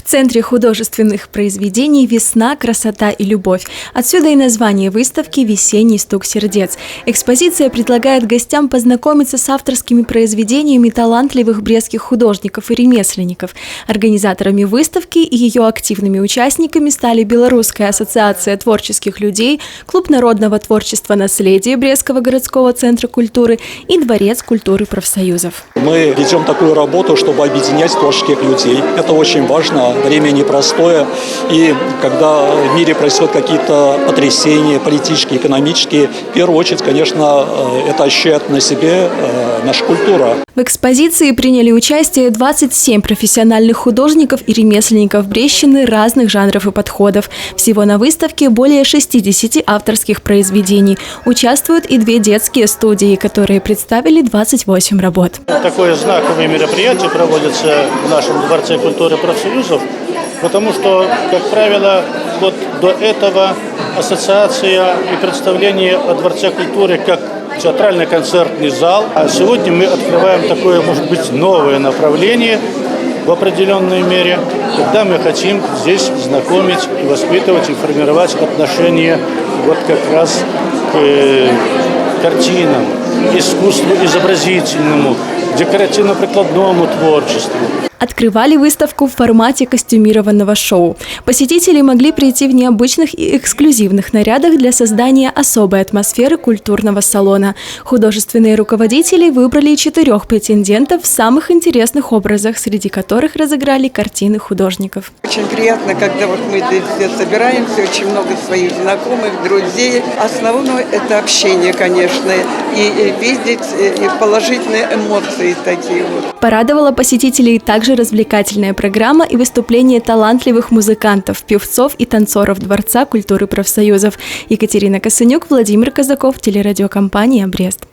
центре художественных произведений «Весна, красота и любовь». Отсюда и название выставки «Весенний стук сердец». Экспозиция предлагает гостям познакомиться с авторскими произведениями талантливых брестских художников и ремесленников. Организаторами выставки и ее активными участниками стали Белорусская ассоциация творческих людей, Клуб народного творчества «Наследие» Брестского городского центра культуры и Дворец культуры профсоюзов. Мы ведем такую работу, чтобы объединять творческих людей. Это очень важно. Время непростое. И когда в мире происходят какие-то потрясения политические, экономические, в первую очередь, конечно, это ощущает на себе наша культура. В экспозиции приняли участие 27 профессиональных художников и ремесленников Брестщины разных жанров и подходов. Всего на выставке более 60 авторских произведений. Участвуют и 2 детские студии, которые представили 28 работ. Такое знаковое мероприятие проводится в нашем Дворце культуры профсоюзов, потому что, как правило, вот до этого ассоциация и представление о Дворце культуры как театральный концертный зал. А сегодня мы открываем такое, может быть, новое направление в определенной мере, когда мы хотим здесь знакомить и воспитывать, и формировать отношения вот как раз к картинам, искусству изобразительному, декоративно-прикладному творчеству. Открывали выставку в формате костюмированного шоу. Посетители могли прийти в необычных и эксклюзивных нарядах для создания особой атмосферы культурного салона. Художественные руководители выбрали 4 претендентов в самых интересных образах, среди которых разыграли картины художников. Очень приятно, когда вот мы здесь собираемся, очень много своих знакомых, друзей. Основное – это общение, конечно, и видеть и положительные эмоции такие вот. Порадовала посетителей также развлекательная программа и выступление талантливых музыкантов, певцов и танцоров Дворца культуры профсоюзов. Екатерина Косынюк, Владимир Казаков, телерадиокомпания «Брест».